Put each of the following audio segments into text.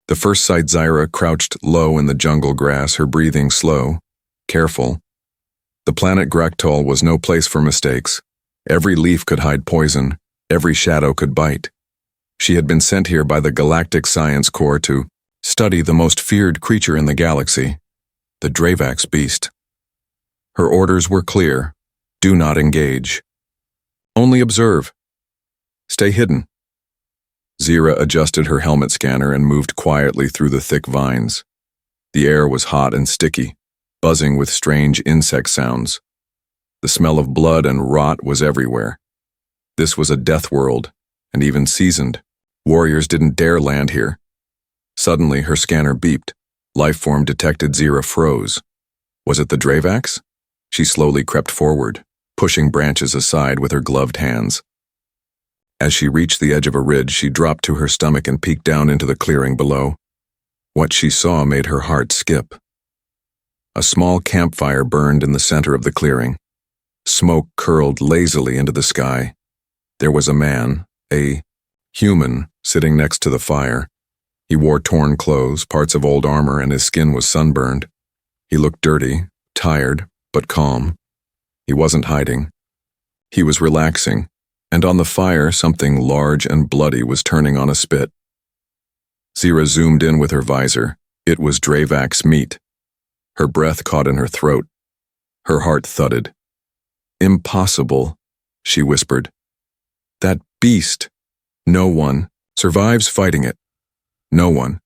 The first sight, Zyra crouched low in the jungle grass, her breathing slow, careful. The planet Graktol was no place for mistakes. Every leaf could hide poison, every shadow could bite. She had been sent here by the Galactic Science Corps to study the most feared creature in the galaxy, the Dravax beast. Her orders were clear: do not engage. Only observe. Stay hidden. Zyra adjusted her helmet scanner and moved quietly through the thick vines. The air was hot and sticky, buzzing with strange insect sounds. The smell of blood and rot was everywhere. This was a death world, and even seasoned warriors didn't dare land here. Suddenly, her scanner beeped. Lifeform detected. Zyra froze. Was it the Dravax? She slowly crept forward, pushing branches aside with her gloved hands. As she reached the edge of a ridge, she dropped to her stomach and peeked down into the clearing below. What she saw made her heart skip. A small campfire burned in the center of the clearing. Smoke curled lazily into the sky. There was a man, a human, sitting next to the fire. He wore torn clothes, parts of old armor, and his skin was sunburned. He looked dirty, tired, but calm. He wasn't hiding. He was relaxing, and on the fire something large and bloody was turning on a spit. Zyra zoomed in with her visor. It was Dravax meat. Her breath caught in her throat. Her heart thudded. Impossible, she whispered. That beast. No one survives fighting it. No one.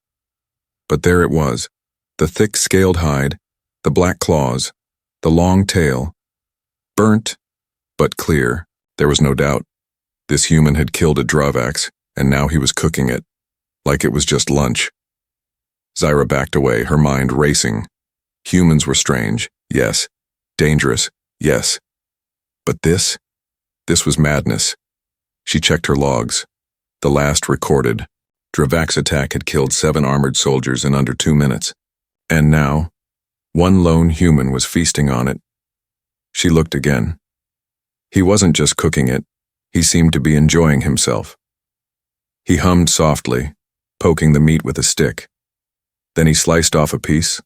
But there it was, the thick scaled hide, the black claws, the long tail. Burnt, but clear. There was no doubt. This human had killed a Dravax, and now he was cooking it, like it was just lunch. Zyra backed away, her mind racing. Humans were strange, yes. Dangerous, yes. But this was madness. She checked her logs. The last recorded. Dravax attack had killed 7 armored soldiers in under 2 minutes. And now, one lone human was feasting on it. She looked again. He wasn't just cooking it. He seemed to be enjoying himself. He hummed softly, poking the meat with a stick. Then he sliced off a piece,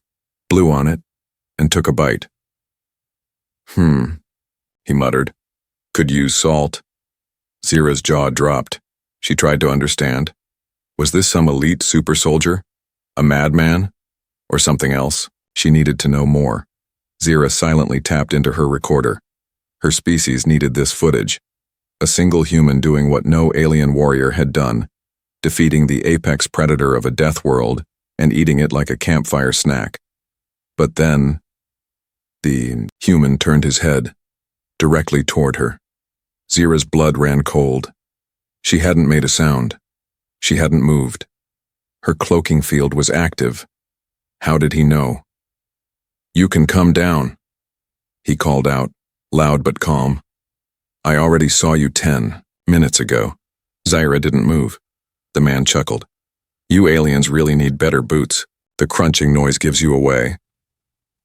blew on it, and took a bite. He muttered. Could use salt. Zyra's jaw dropped. She tried to understand. Was this some elite super soldier? A madman? Or something else? She needed to know more. Zyra silently tapped into her recorder. Her species needed this footage. A single human doing what no alien warrior had done, defeating the apex predator of a death world and eating it like a campfire snack. But then, the human turned his head, directly toward her. Zyra's blood ran cold. She hadn't made a sound. She hadn't moved. Her cloaking field was active. How did he know? You can come down, he called out, loud but calm. I already saw you 10 minutes ago. Zyra didn't move. The man chuckled. You aliens really need better boots. The crunching noise gives you away.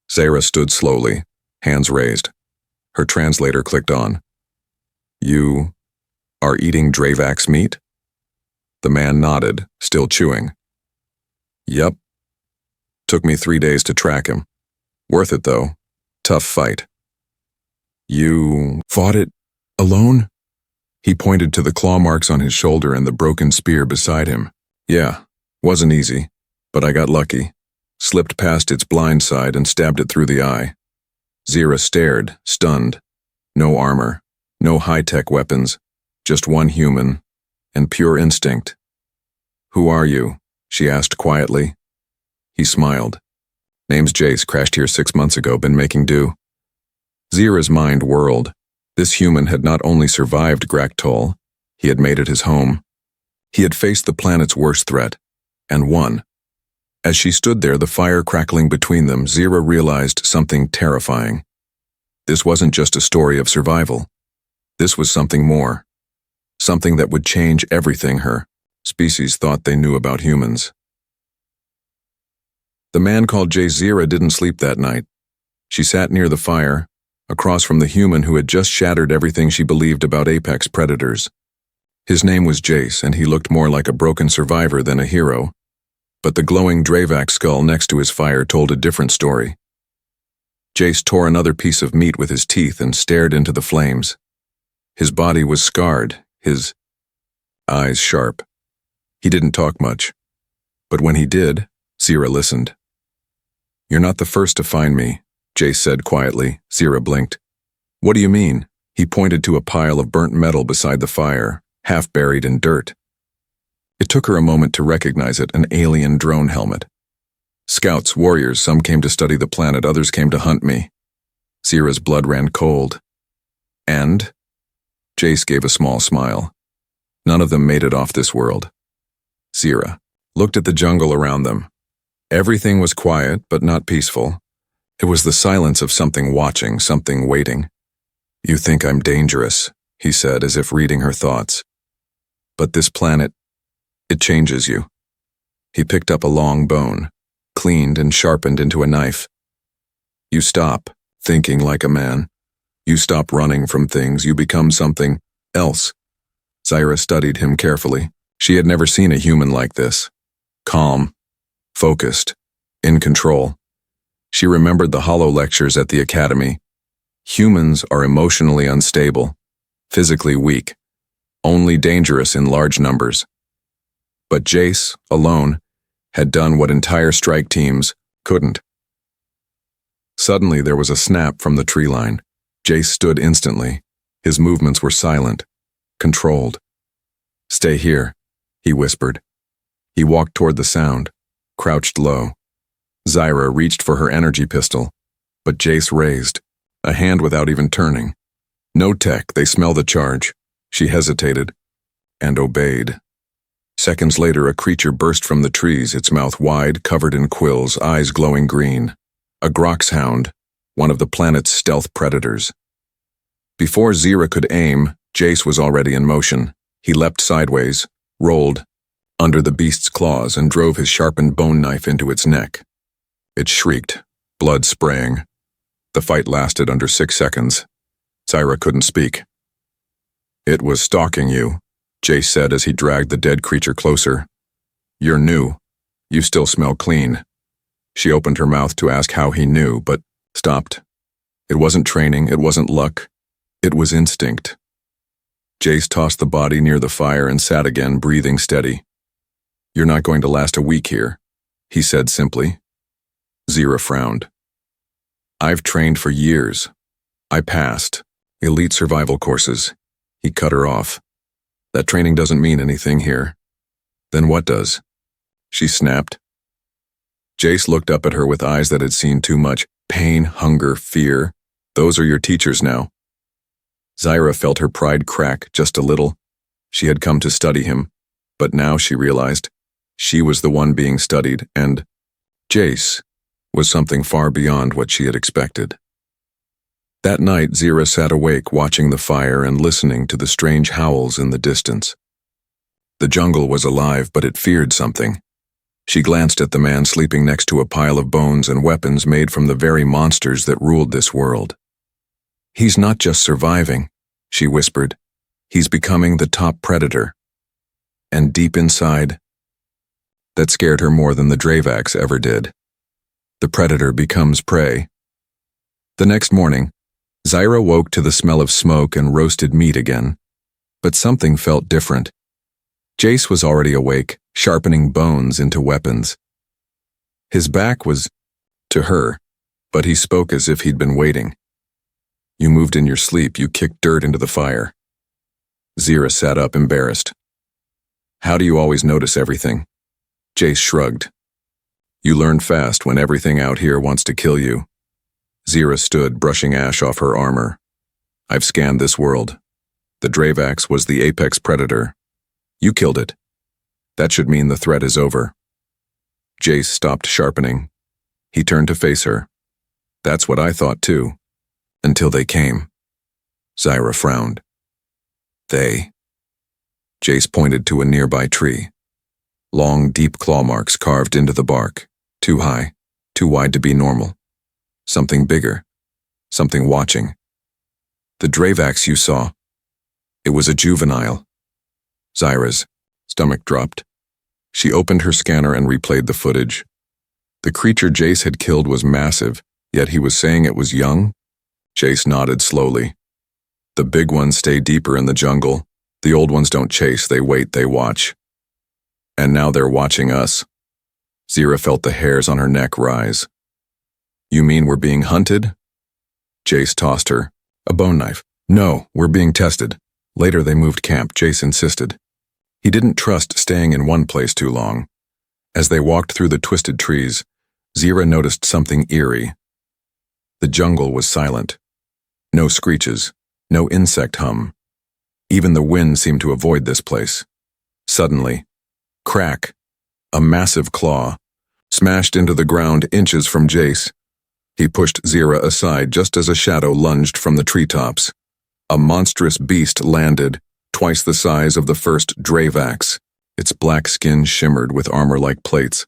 Zyra stood slowly, hands raised. Her translator clicked on. You are eating Dravax meat? The man nodded, still chewing. Yup. Took me 3 days to track him. Worth it, though. Tough fight. You fought it alone? He pointed to the claw marks on his shoulder and the broken spear beside him. Yeah, wasn't easy, but I got lucky. Slipped past its blind side and stabbed it through the eye. Zyra stared, stunned. No armor, no high-tech weapons, just one human, and pure instinct. Who are you? She asked quietly. He smiled. Name's Jace, crashed here 6 months ago, been making do. Zyra's mind whirled. This human had not only survived Graktol, he had made it his home. He had faced the planet's worst threat, and won. As she stood there, the fire crackling between them, Zyra realized something terrifying. This wasn't just a story of survival. This was something more. Something that would change everything her species thought they knew about humans. The man called Jace. Zyra didn't sleep that night. She sat near the fire, across from the human who had just shattered everything she believed about apex predators. His name was Jace, and he looked more like a broken survivor than a hero. But the glowing Dravak skull next to his fire told a different story. Jace tore another piece of meat with his teeth and stared into the flames. His body was scarred, his eyes sharp. He didn't talk much. But when he did, Zira listened. "You're not the first to find me," Jace said quietly. Zira blinked. "What do you mean?" He pointed to a pile of burnt metal beside the fire, half buried in dirt. It took her a moment to recognize it, an alien drone helmet. "Scouts, warriors, some came to study the planet, others came to hunt me." Zira's blood ran cold. "And?" Jace gave a small smile. "None of them made it off this world." Zira looked at the jungle around them. Everything was quiet, but not peaceful. It was the silence of something watching, something waiting. "You think I'm dangerous," he said, as if reading her thoughts. "But this planet, it changes you." He picked up a long bone, cleaned and sharpened into a knife. "You stop thinking like a man. You stop running from things, you become something else." Zira studied him carefully. She had never seen a human like this. Calm, focused, in control. She remembered the hollow lectures at the academy. Humans are emotionally unstable, physically weak, only dangerous in large numbers. But Jace, alone, had done what entire strike teams couldn't. Suddenly there was a snap from the tree line. Jace stood instantly. His movements were silent, controlled. "Stay here," he whispered. He walked toward the sound, crouched low. Zira reached for her energy pistol, but Jace raised, a hand without even turning. "No tech, they smell the charge." She hesitated, and obeyed. Seconds later, a creature burst from the trees, its mouth wide, covered in quills, eyes glowing green. A Grox hound, one of the planet's stealth predators. Before Zira could aim, Jace was already in motion. He leapt sideways, rolled under the beast's claws, and drove his sharpened bone knife into its neck. It shrieked, blood spraying. The fight lasted under 6 seconds. Zira couldn't speak. "It was stalking you," Jace said as he dragged the dead creature closer. "You're new. You still smell clean." She opened her mouth to ask how he knew, but stopped. It wasn't training, it wasn't luck. It was instinct. Jace tossed the body near the fire and sat again, breathing steady. "You're not going to last a week here," he said simply. Zira frowned. "I've trained for years. I passed elite survival courses." He cut her off. "That training doesn't mean anything here." "Then what does?" she snapped. Jace looked up at her with eyes that had seen too much. "Pain, hunger, fear. Those are your teachers now." Zira felt her pride crack just a little. She had come to study him, but now she realized she was the one being studied, and Jace was something far beyond what she had expected. That night, Zira sat awake watching the fire and listening to the strange howls in the distance. The jungle was alive, but it feared something. She glanced at the man sleeping next to a pile of bones and weapons made from the very monsters that ruled this world. "He's not just surviving," she whispered. "He's becoming the top predator." And deep inside, that scared her more than the Dravaks ever did. The predator becomes prey. The next morning, Zira woke to the smell of smoke and roasted meat again. But something felt different. Jace was already awake, sharpening bones into weapons. His back was to her, but he spoke as if he'd been waiting. "You moved in your sleep, you kicked dirt into the fire." Zira sat up, embarrassed. "How do you always notice everything?" Jace shrugged. "You learn fast when everything out here wants to kill you." Zira stood, brushing ash off her armor. "I've scanned this world. The Dravaks was the apex predator. You killed it. That should mean the threat is over." Jace stopped sharpening. He turned to face her. "That's what I thought too. Until they came." Zira frowned. "They?" Jace pointed to a nearby tree. Long, deep claw marks carved into the bark. Too high, too wide to be normal. Something bigger. Something watching. "The Dravaks you saw. It was a juvenile." Zira's stomach dropped. She opened her scanner and replayed the footage. The creature Jace had killed was massive, yet he was saying it was young? Jace nodded slowly. The big ones stay deeper in the jungle. The old ones don't chase, they wait, they watch. And now they're watching us. Zira felt the hairs on her neck rise. You mean we're being hunted? Jace tossed her a bone knife. No, we're being tested. Later they moved camp, Jace insisted. He didn't trust staying in one place too long. As they walked through the twisted trees, Zira noticed something eerie. The jungle was silent. No screeches, no insect hum. Even the wind seemed to avoid this place. Suddenly, crack, a massive claw, smashed into the ground inches from Jace. He pushed Zira aside just as a shadow lunged from the treetops. A monstrous beast landed, twice the size of the first Dravax. Its black skin shimmered with armor-like plates.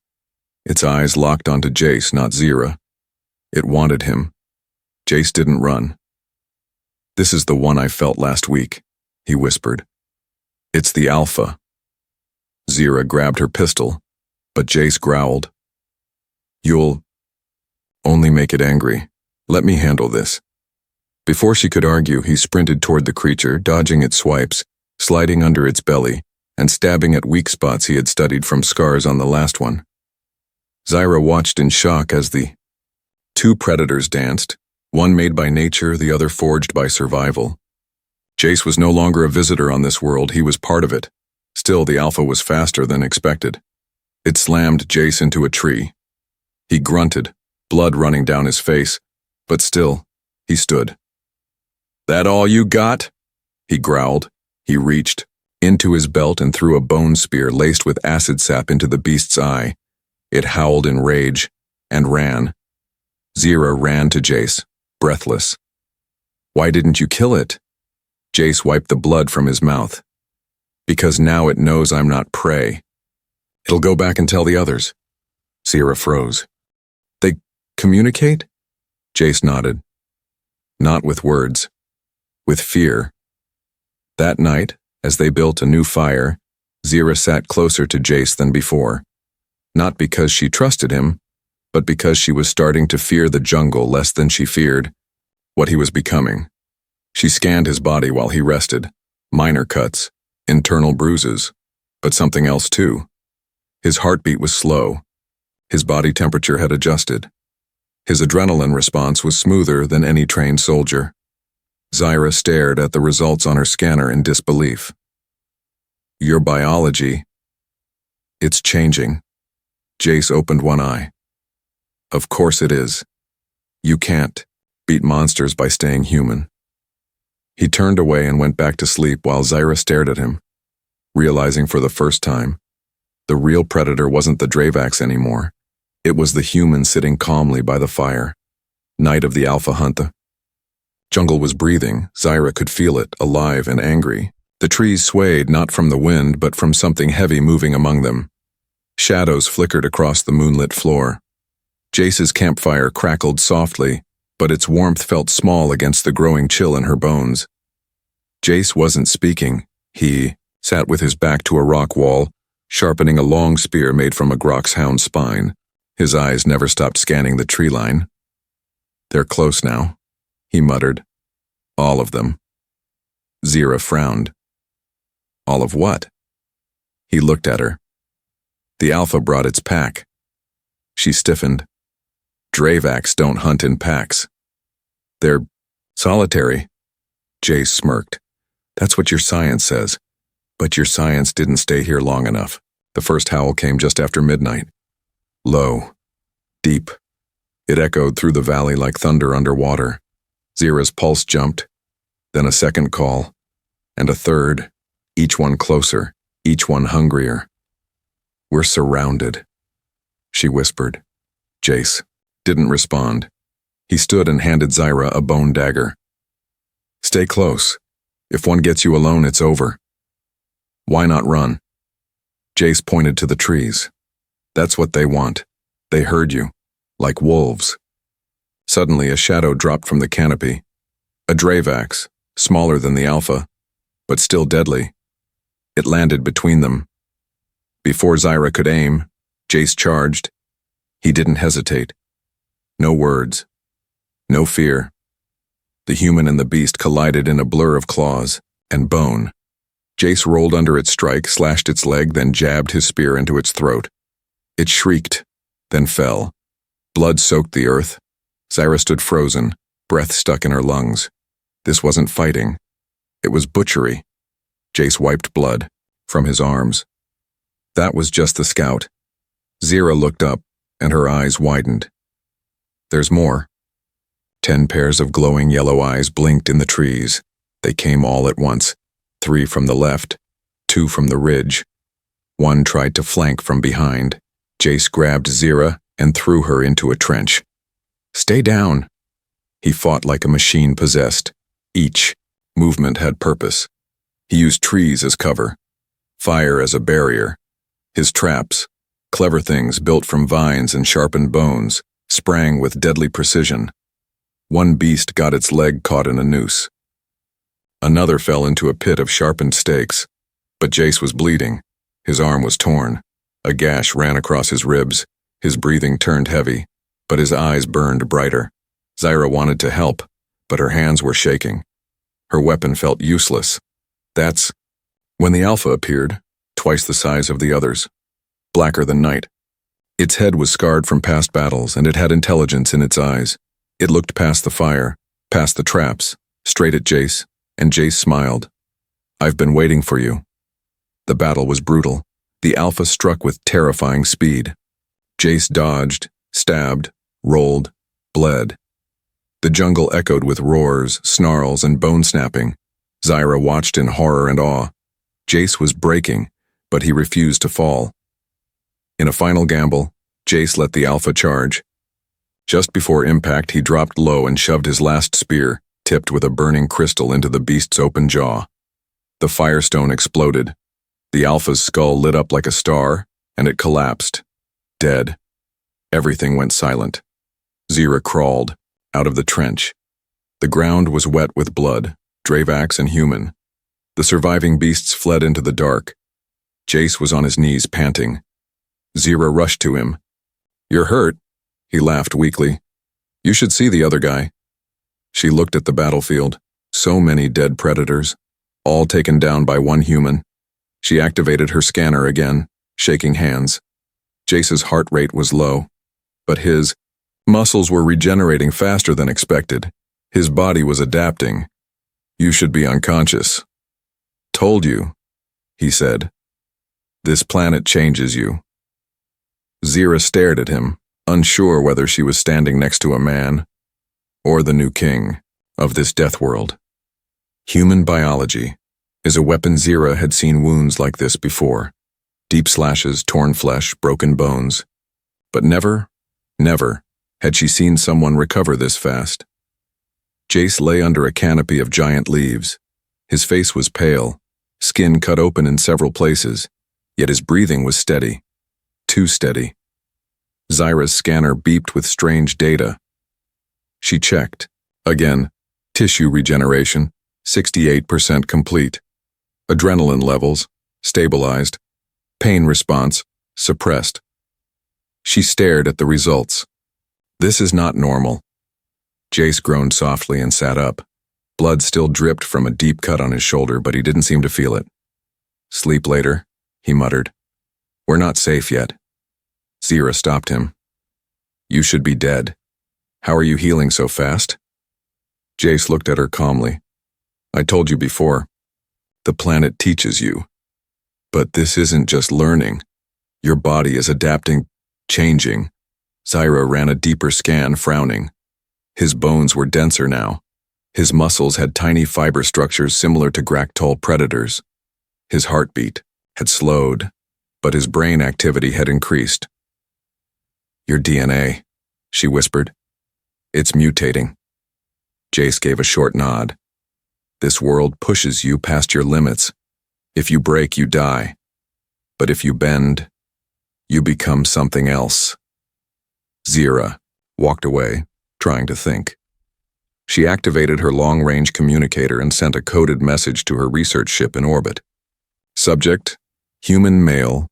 Its eyes locked onto Jace, not Zira. It wanted him. Jace didn't run. This is the one I felt last week, he whispered. It's the Alpha. Zira grabbed her pistol, but Jace growled. You'll only make it angry. Let me handle this. Before she could argue, he sprinted toward the creature, dodging its swipes, sliding under its belly, and stabbing at weak spots he had studied from scars on the last one. Zira watched in shock as the two predators danced, one made by nature, the other forged by survival. Jace was no longer a visitor on this world, he was part of it. Still, the Alpha was faster than expected. It slammed Jace into a tree. He grunted, blood running down his face, but still, he stood. That all you got? He growled. He reached into his belt and threw a bone spear laced with acid sap into the beast's eye. It howled in rage and ran. Zira ran to Jace, breathless. Why didn't you kill it? Jace wiped the blood from his mouth. Because now it knows I'm not prey. It'll go back and tell the others. Zira froze. They communicate? Jace nodded. Not with words. With fear. That night, as they built a new fire, Zira sat closer to Jace than before. Not because she trusted him, but because she was starting to fear the jungle less than she feared what he was becoming. She scanned his body while he rested. Minor cuts, internal bruises, but something else too. His heartbeat was slow. His body temperature had adjusted. His adrenaline response was smoother than any trained soldier. Zira stared at the results on her scanner in disbelief. Your biology, it's changing. Jace opened one eye. Of course it is. You can't beat monsters by staying human. He turned away and went back to sleep while Zira stared at him, realizing for the first time, the real predator wasn't the Dravax anymore. It was the human sitting calmly by the fire. Night of the Alpha hunt. The jungle was breathing. Zira could feel it, alive and angry. The trees swayed not from the wind, but from something heavy moving among them. Shadows flickered across the moonlit floor. Jace's campfire crackled softly, but its warmth felt small against the growing chill in her bones. Jace wasn't speaking. He sat with his back to a rock wall, sharpening a long spear made from a grok's hound's spine. His eyes never stopped scanning the tree line. They're close now, he muttered. All of them. Zira frowned. All of what? He looked at her. The Alpha brought its pack. She stiffened. Dravax don't hunt in packs. They're solitary. Jace smirked. That's what your science says. But your science didn't stay here long enough. The first howl came just after midnight. Low. Deep. It echoed through the valley like thunder underwater. Zira's pulse jumped, then a second call, and a third, each one closer, each one hungrier. We're surrounded, she whispered. Jace didn't respond. He stood and handed Zira a bone dagger. Stay close. If one gets you alone, it's over. Why not run? Jace pointed to the trees. That's what they want. They heard you, like wolves. Suddenly, a shadow dropped from the canopy. A Dravax, smaller than the Alpha, but still deadly. It landed between them. Before Zyra could aim, Jace charged. He didn't hesitate. No words. No fear. The human and the beast collided in a blur of claws and bone. Jace rolled under its strike, slashed its leg, then jabbed his spear into its throat. It shrieked, then fell. Blood soaked the earth. Zyra stood frozen, breath stuck in her lungs. This wasn't fighting. It was butchery. Jace wiped blood from his arms. That was just the scout. Zyra looked up, and her eyes widened. There's more. 10 pairs of glowing yellow eyes blinked in the trees. They came all at once. 3 from the left, 2 from the ridge. 1 tried to flank from behind. Jace grabbed Zyra and threw her into a trench. Stay down. He fought like a machine possessed. Each movement had purpose. He used trees as cover, fire as a barrier. His traps, clever things built from vines and sharpened bones, sprang with deadly precision. One beast got its leg caught in a noose. Another fell into a pit of sharpened stakes, but Jace was bleeding. His arm was torn. A gash ran across his ribs. His breathing turned heavy, but his eyes burned brighter. Zyra wanted to help, but her hands were shaking. Her weapon felt useless. That's when the Alpha appeared, twice the size of the others, blacker than night. Its head was scarred from past battles, and it had intelligence in its eyes. It looked past the fire, past the traps, straight at Jace, and Jace smiled. I've been waiting for you. The battle was brutal. The Alpha struck with terrifying speed. Jace dodged, stabbed, rolled, bled. The jungle echoed with roars, snarls, and bone snapping. Zyra watched in horror and awe. Jace was breaking, but he refused to fall. In a final gamble, Jace let the Alpha charge. Just before impact, he dropped low and shoved his last spear, tipped with a burning crystal, into the beast's open jaw. The firestone exploded. The Alpha's skull lit up like a star, and it collapsed. Dead. Everything went silent. Zyra crawled out of the trench. The ground was wet with blood, Dravax and human. The surviving beasts fled into the dark. Jace was on his knees, panting. Zyra rushed to him. You're hurt, he laughed weakly. You should see the other guy. She looked at the battlefield. So many dead predators, all taken down by one human. She activated her scanner again, shaking hands. Jace's heart rate was low, but his muscles were regenerating faster than expected. His body was adapting. You should be unconscious. Told you, he said. This planet changes you. Zyra stared at him, unsure whether she was standing next to a man or the new king of this death world. Human biology is a weapon. Zyra had seen wounds like this before. Deep slashes, torn flesh, broken bones. But never had she seen someone recover this fast. Jace lay under a canopy of giant leaves. His face was pale, skin cut open in several places, yet his breathing was steady. Too steady. Zyra's scanner beeped with strange data. She checked. Again, tissue regeneration, 68% complete. Adrenaline levels, stabilized. Pain response, suppressed. She stared at the results. This is not normal. Jace groaned softly and sat up. Blood still dripped from a deep cut on his shoulder, but he didn't seem to feel it. Sleep later, he muttered. We're not safe yet. Zyra stopped him. You should be dead. How are you healing so fast? Jace looked at her calmly. I told you before. The planet teaches you. But this isn't just learning. Your body is adapting, changing. Zyra ran a deeper scan, frowning. His bones were denser now. His muscles had tiny fiber structures similar to Gractol predators. His heartbeat had slowed, but his brain activity had increased. Your DNA, she whispered. It's mutating. Jace gave a short nod. This world pushes you past your limits. If you break, you die. But if you bend, you become something else. Zyra walked away, trying to think. She activated her long-range communicator and sent a coded message to her research ship in orbit. Subject, human male,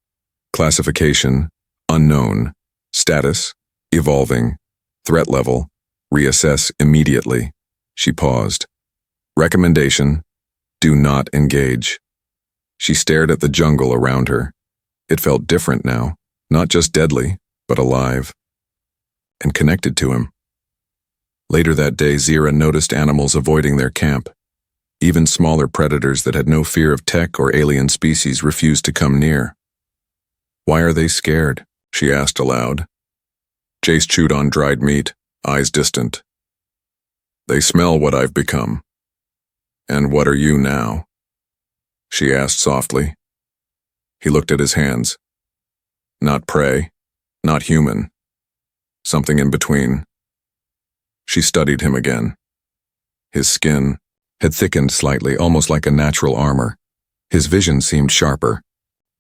Classification, unknown. Status, evolving. Threat level, reassess immediately. She paused. Recommendation, do not engage. She stared at the jungle around her. It felt different now, not just deadly, but alive. And connected to him. Later that day, Zira noticed animals avoiding their camp. Even smaller predators that had no fear of tech or alien species refused to come near. Why are they scared? She asked aloud. Jace chewed on dried meat, eyes distant. They smell what I've become. And what are you now? She asked softly. He looked at his hands. Not prey, not human. Something in between. She studied him again. His skin had thickened slightly, almost like a natural armor. His vision seemed sharper.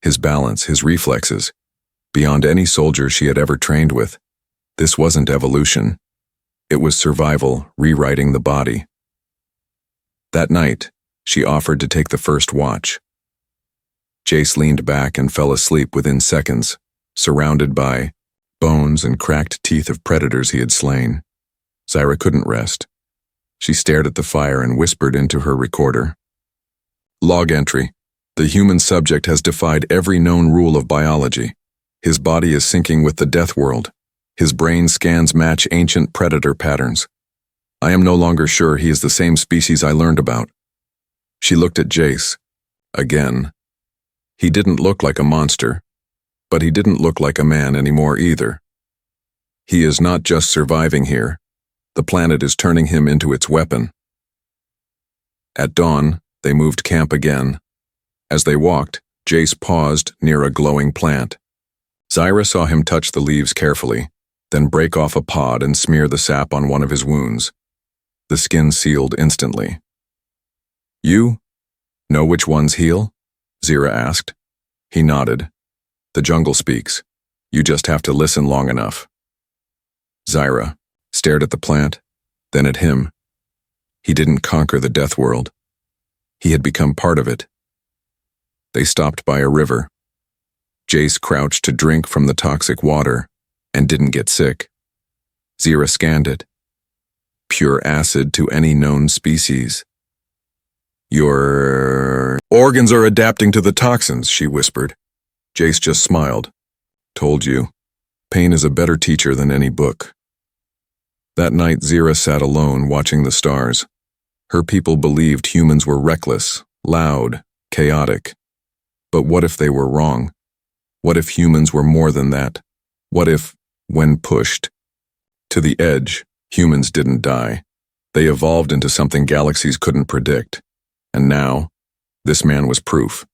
His balance, his reflexes, beyond any soldier she had ever trained with. This wasn't evolution. It was survival, rewriting the body. That night, she offered to take the first watch. Jace leaned back and fell asleep within seconds, surrounded by bones and cracked teeth of predators he had slain. Zira couldn't rest. She stared at the fire and whispered into her recorder. Log entry. The human subject has defied every known rule of biology. His body is syncing with the death world. His brain scans match ancient predator patterns. I am no longer sure he is the same species I learned about. She looked at Jace. Again. He didn't look like a monster, but he didn't look like a man anymore either. He is not just surviving here. The planet is turning him into its weapon. At dawn, they moved camp again. As they walked, Jace paused near a glowing plant. Zira saw him touch the leaves carefully, then break off a pod and smear the sap on one of his wounds. The skin sealed instantly. You know which ones heal? Zira asked. He nodded. The jungle speaks. You just have to listen long enough. Zira stared at the plant, then at him. He didn't conquer the death world. He had become part of it. They stopped by a river. Jace crouched to drink from the toxic water and didn't get sick. Zira scanned it. Pure acid to any known species. Your organs are adapting to the toxins, she whispered. Jace just smiled. Told you. Pain is a better teacher than any book. That night, Zira sat alone watching the stars. Her people believed humans were reckless, loud, chaotic. But what if they were wrong? What if humans were more than that? What if, when pushed to the edge, humans didn't die? They evolved into something galaxies couldn't predict. And now, this man was proof.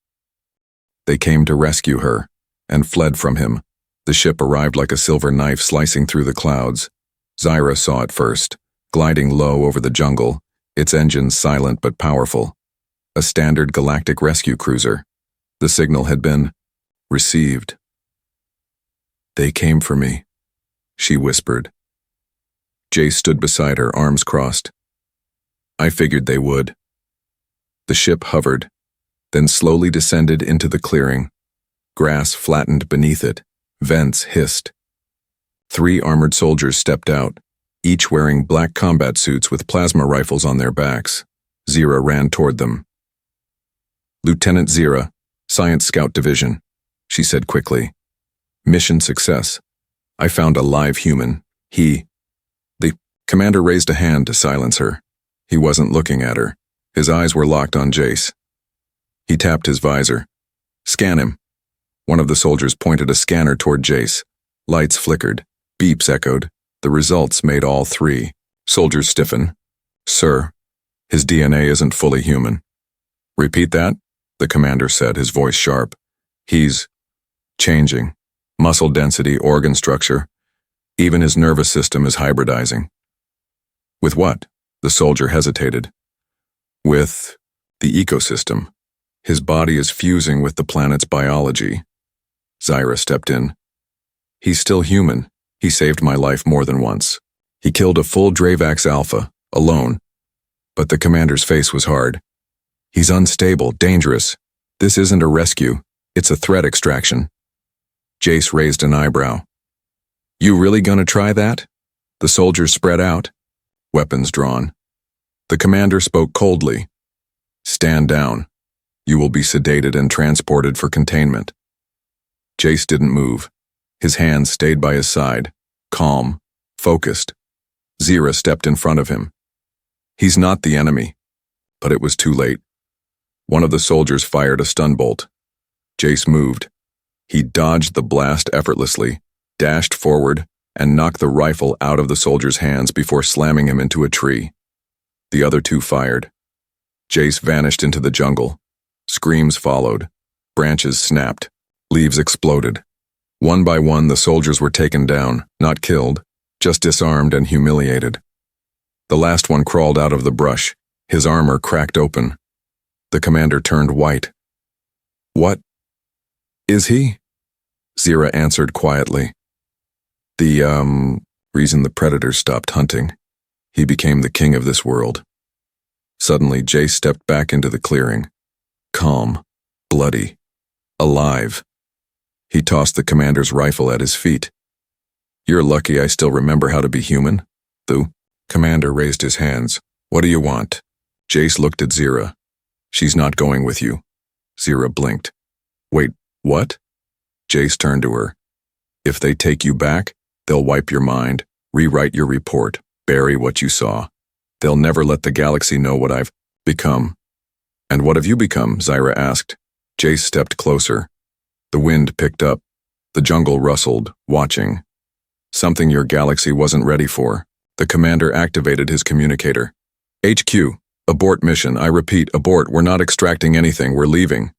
They came to rescue her, and fled from him. The ship arrived like a silver knife slicing through the clouds. Zira saw it first, gliding low over the jungle, its engines silent but powerful. A standard galactic rescue cruiser. The signal had been received. They came for me, she whispered. Jace stood beside her, arms crossed. I figured they would. The ship hovered, then slowly descended into the clearing. Grass flattened beneath it. Vents hissed. 3 armored soldiers stepped out, each wearing black combat suits with plasma rifles on their backs. Zira ran toward them. Lieutenant Zira, Science Scout Division, she said quickly. Mission success. I found a live human. The commander raised a hand to silence her. He wasn't looking at her. His eyes were locked on Jace. He tapped his visor. Scan him. One of the soldiers pointed a scanner toward Jace. Lights flickered. Beeps echoed. The results made all 3 soldiers stiffen. Sir, his DNA isn't fully human. Repeat that, the commander said, his voice sharp. He's changing. Muscle density, organ structure. Even his nervous system is hybridizing. With what? The soldier hesitated. With the ecosystem. His body is fusing with the planet's biology. Zira stepped in. He's still human. He saved my life more than once. He killed a full Dravax Alpha, alone. But the commander's face was hard. He's unstable, dangerous. This isn't a rescue. It's a threat extraction. Jace raised an eyebrow. You really gonna try that? The soldiers spread out, weapons drawn. The commander spoke coldly. Stand down. You will be sedated and transported for containment. Jace didn't move. His hands stayed by his side, calm, focused. Zira stepped in front of him. He's not the enemy. But it was too late. One of the soldiers fired a stun bolt. Jace moved. He dodged the blast effortlessly, dashed forward, and knocked the rifle out of the soldier's hands before slamming him into a tree. The other two fired. Jace vanished into the jungle. Screams followed. Branches snapped. Leaves exploded. One by one, the soldiers were taken down, not killed, just disarmed and humiliated. The last one crawled out of the brush, his armor cracked open. The commander turned white. What is he? Zira answered quietly. The reason the predators stopped hunting. He became the king of this world. Suddenly, Jace stepped back into the clearing. Calm, bloody, alive. He tossed the commander's rifle at his feet. You're lucky I still remember how to be human. The commander raised his hands. What do you want? Jace looked at Zira. She's not going with you. Zira blinked. Wait, what? Jace turned to her. If they take you back, they'll wipe your mind, rewrite your report, bury what you saw. They'll never let the galaxy know what I've become. And what have you become? Zira asked. Jace stepped closer. The wind picked up. The jungle rustled, watching. Something your galaxy wasn't ready for. The commander activated his communicator. HQ, abort mission. I repeat, abort. We're not extracting anything. We're leaving.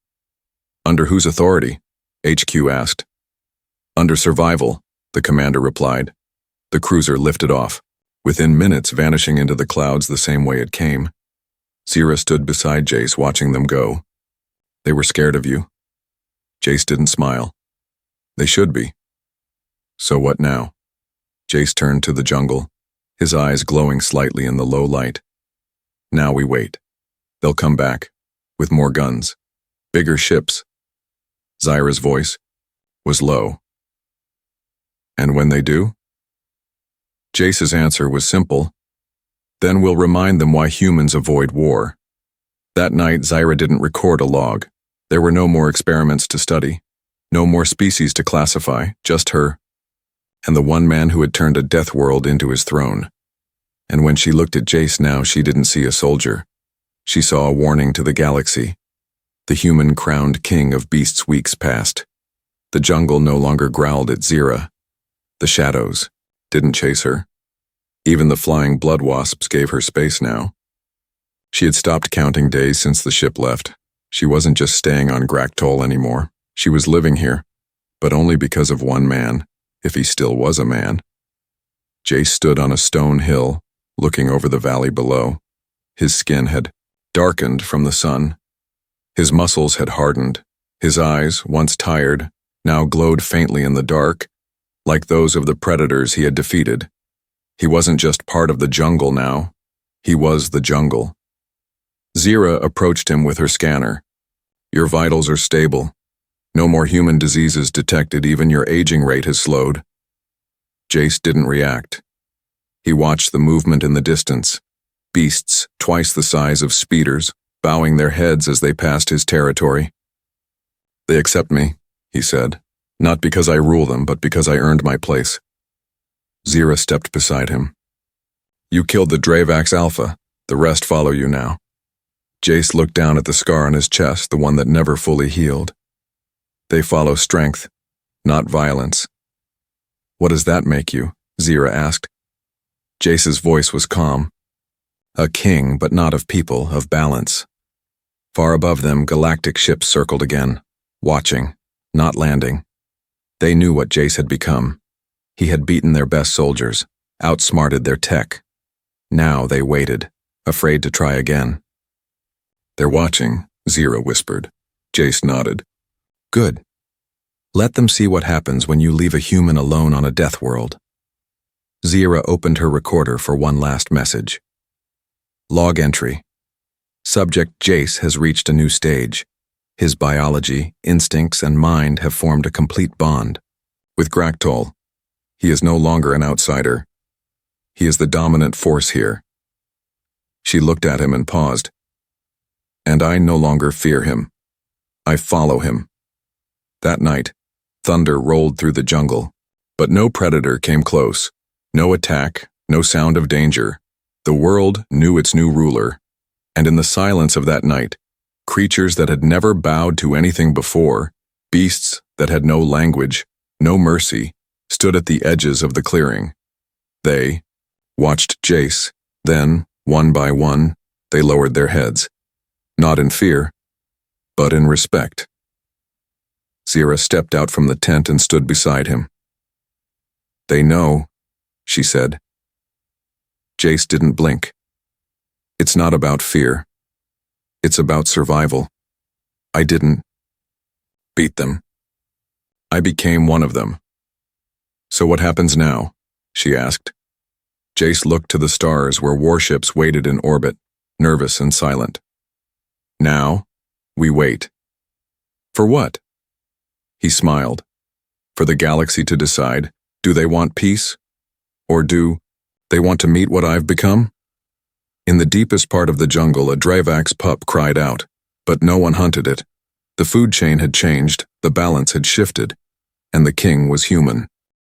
Under whose authority? HQ asked. Under survival, the commander replied. The cruiser lifted off, within minutes vanishing into the clouds the same way it came. Zira stood beside Jace watching them go. They were scared of you. Jace didn't smile. They should be. So what now? Jace turned to the jungle, his eyes glowing slightly in the low light. Now we wait. They'll come back, with more guns, bigger ships. Zira's voice was low. And when they do? Jace's answer was simple. Then we'll remind them why humans avoid war. That night, Zira didn't record a log. There were no more experiments to study, no more species to classify, just her, and the one man who had turned a death world into his throne. And when she looked at Jace now, she didn't see a soldier. She saw a warning to the galaxy. The human-crowned king of beasts weeks past. The jungle no longer growled at Zira. The shadows didn't chase her. Even the flying blood wasps gave her space now. She had stopped counting days since the ship left. She wasn't just staying on Graktol anymore. She was living here, but only because of one man, if he still was a man. Jace stood on a stone hill, looking over the valley below. His skin had darkened from the sun. His muscles had hardened. His eyes, once tired, now glowed faintly in the dark, like those of the predators he had defeated. He wasn't just part of the jungle now. He was the jungle. Zira approached him with her scanner. Your vitals are stable. No more human diseases detected, even your aging rate has slowed. Jace didn't react. He watched the movement in the distance. Beasts, twice the size of speeders, bowing their heads as they passed his territory. They accept me, he said, not because I rule them, but because I earned my place. Zira stepped beside him. You killed the Dravax Alpha. The rest follow you now. Jace looked down at the scar on his chest, the one that never fully healed. They follow strength, not violence. What does that make you? Zira asked. Jace's voice was calm. A king, but not of people, of balance. Far above them, galactic ships circled again, watching, not landing. They knew what Jace had become. He had beaten their best soldiers, outsmarted their tech. Now they waited, afraid to try again. They're watching, Zira whispered. Jace nodded. Good. Let them see what happens when you leave a human alone on a death world. Zira opened her recorder for one last message. Log entry. Subject Jace has reached a new stage. His biology, instincts, and mind have formed a complete bond. With Graktol, he is no longer an outsider. He is the dominant force here. She looked at him and paused. And I no longer fear him. I follow him. That night, thunder rolled through the jungle, but no predator came close. No attack, no sound of danger. The world knew its new ruler, and in the silence of that night, creatures that had never bowed to anything before, beasts that had no language, no mercy, stood at the edges of the clearing. They watched Jace, then, one by one, they lowered their heads. Not in fear, but in respect. Zira stepped out from the tent and stood beside him. They know, she said. Jace didn't blink. It's not about fear. It's about survival. I didn't beat them. I became one of them. So what happens now? She asked. Jace looked to the stars where warships waited in orbit, nervous and silent. Now, we wait. For what? He smiled. For the galaxy to decide, do they want peace? Or do they want to meet what I've become? In the deepest part of the jungle, a Dravak's pup cried out, but no one hunted it. The food chain had changed, the balance had shifted, and the king was human.